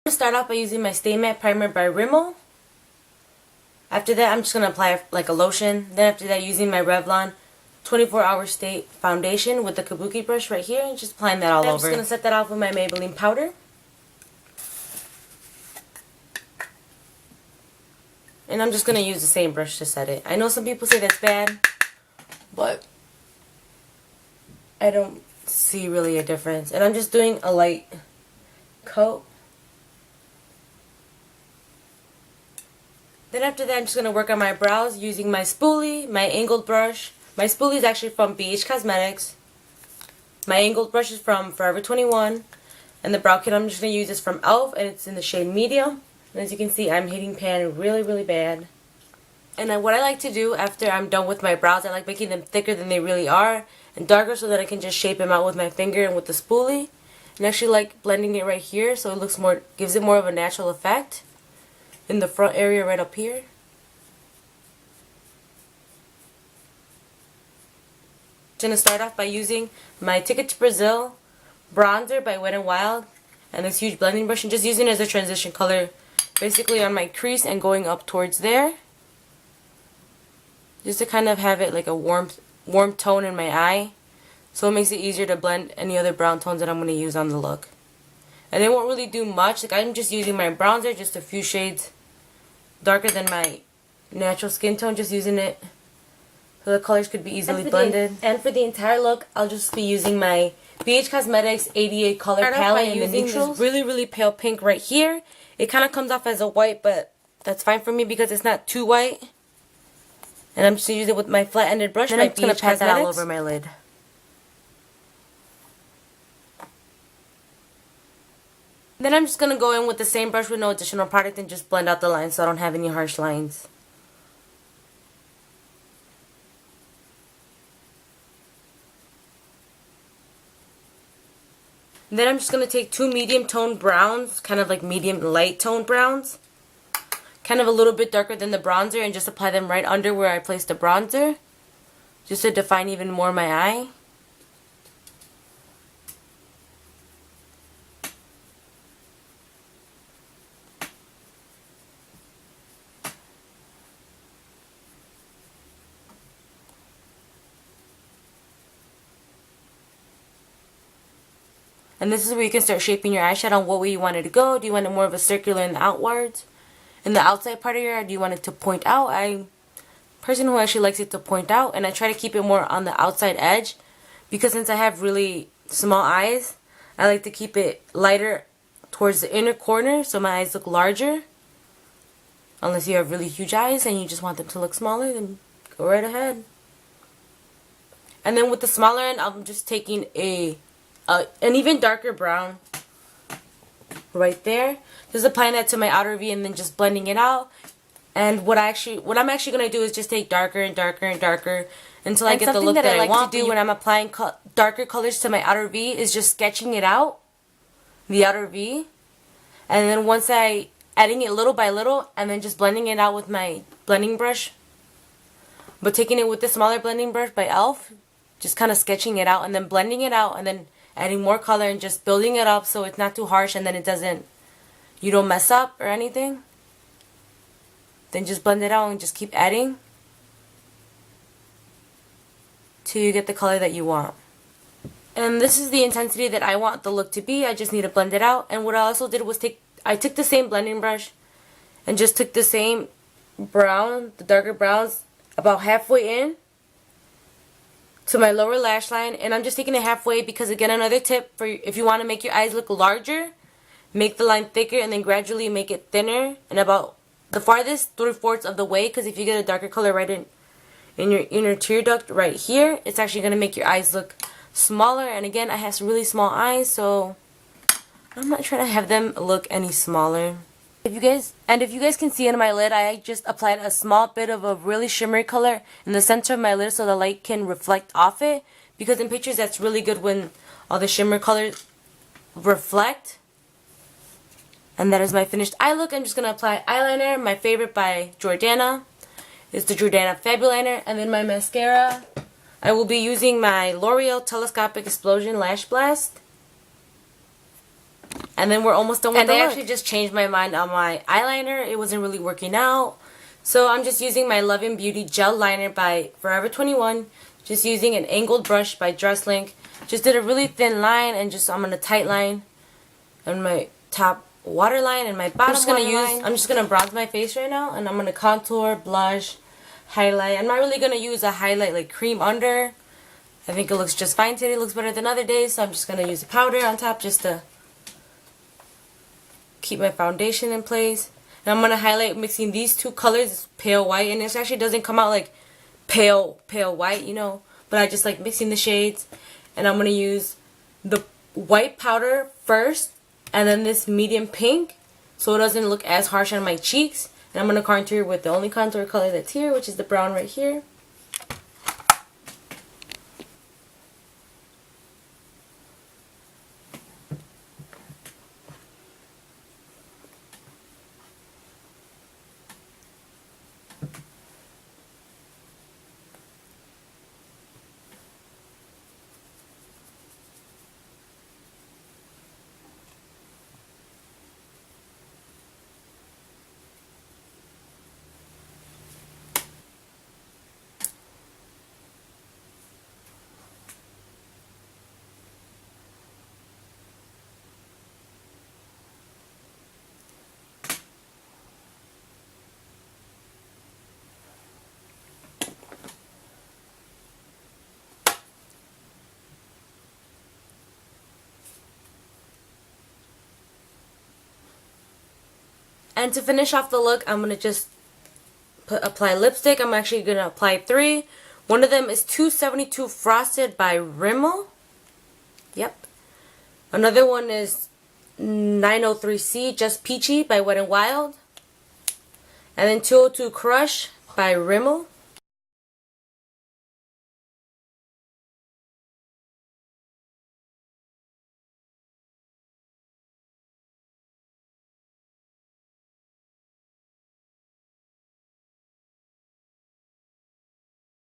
I'm going to start off by using my Stay Matte Primer by Rimmel. After that, I'm just going to apply like a lotion. Then after that, using my Revlon 24 Hour Stay Foundation with the Kabuki brush right here, and just applying that all over. I'm just going to set that off with my Maybelline powder. And I'm just going to use the same brush to set it. I know some people say that's bad, but I don't see really a difference. And I'm just doing a light coat. Then after that, I'm just going to work on my brows using my spoolie, my angled brush. My spoolie is actually from BH Cosmetics. My angled brush is from Forever 21. And the brow kit I'm just going to use is from e.l.f. and it's in the shade medium. And as you can see, I'm hitting pan really, really bad. And what I like to do after I'm done with my brows, I like making them thicker than they really are and darker so that I can just shape them out with my finger and with the spoolie. And actually like blending it right here so it looks more, gives it more of a natural effect in the front area right up here. I'm going to start off by using my Ticket to Brazil bronzer by Wet n Wild and this huge blending brush and just using it as a transition color basically on my crease and going up towards there. Just to kind of have it like a warm tone in my eye, so it makes it easier to blend any other brown tones that I'm going to use on the look. And it won't really do much, like I'm just using my bronzer just a few shades darker than my natural skin tone, just using it so the colors could be easily blended. And for the entire look, I'll just be using my BH Cosmetics 88 color palette in the neutrals. Really, really pale pink right here. It kind of comes off as a white, but that's fine for me because it's not too white. And I'm just going to use it with my flat-ended brush. And I'm just going to pat that all over my lid. Then I'm just going to go in with the same brush with no additional product and just blend out the lines so I don't have any harsh lines. And then I'm just going to take two medium toned browns, kind of like medium light toned browns. Kind of a little bit darker than the bronzer, and just apply them right under where I placed the bronzer, just to define even more my eye. And this is where you can start shaping your eyeshadow on what way you want it to go. Do you want it more of a circular in the outwards? In the outside part of your eye, do you want it to point out? I'm a person who actually likes it to point out, and I try to keep it more on the outside edge because since I have really small eyes, I like to keep it lighter towards the inner corner so my eyes look larger. Unless you have really huge eyes and you just want them to look smaller, then go right ahead. And then with the smaller end, I'm just taking an even darker brown right there, just applying that to my outer V and then just blending it out. And what I'm actually going to do is just take darker and darker and darker until I get the look that I want to do when I'm applying darker colors to my outer V is just sketching it out, the outer V, and then once adding it little by little and then just blending it out with my blending brush, but taking it with the smaller blending brush by e.l.f., just kind of sketching it out and then blending it out and then adding more color and just building it up so it's not too harsh and then you don't mess up or anything. Then just blend it out and just keep adding till you get the color that you want. And this is the intensity that I want the look to be. I just need to blend it out. And what I also did was I took the same blending brush and just took the same brown, the darker browns, about halfway in to my lower lash line, and I'm just taking it halfway because, again, another tip for if you want to make your eyes look larger, make the line thicker and then gradually make it thinner and about the farthest 3/4 of the way, because if you get a darker color right in your inner tear duct right here, it's actually going to make your eyes look smaller. And again, I have really small eyes, so I'm not trying to have them look any smaller. If you guys can see in my lid, I just applied a small bit of a really shimmery color in the center of my lid so the light can reflect off it, because in pictures that's really good when all the shimmer colors reflect. And that is my finished eye look. I'm just going to apply eyeliner. My favorite by Jordana is the Jordana Fabuliner, and then my mascara. I will be using my L'Oreal Telescopic Explosion Lash Blast. And then we're almost done with the look. And I actually just changed my mind on my eyeliner. It wasn't really working out. So I'm just using my Love and Beauty Gel Liner by Forever 21. Just using an angled brush by Dresslink. Just did a really thin line and just I'm going to tight line on my top waterline and my bottom waterline. I'm just going to bronze my face right now. And I'm going to contour, blush, highlight. I'm not really going to use a highlight like cream under. I think it looks just fine today. It looks better than other days. So I'm just going to use a powder on top just to keep my foundation in place. And I'm going to highlight mixing these two colors. It's pale white. And it actually doesn't come out like pale white, you know. But I just like mixing the shades. And I'm going to use the white powder first. And then this medium pink. So it doesn't look as harsh on my cheeks. And I'm going to contour with the only contour color that's here, which is the brown right here. And to finish off the look, I'm going to just apply lipstick. I'm actually going to apply 3. One of them is 272 Frosted by Rimmel. Yep. Another one is 903C Just Peachy by Wet n Wild. And then 202 Crush by Rimmel.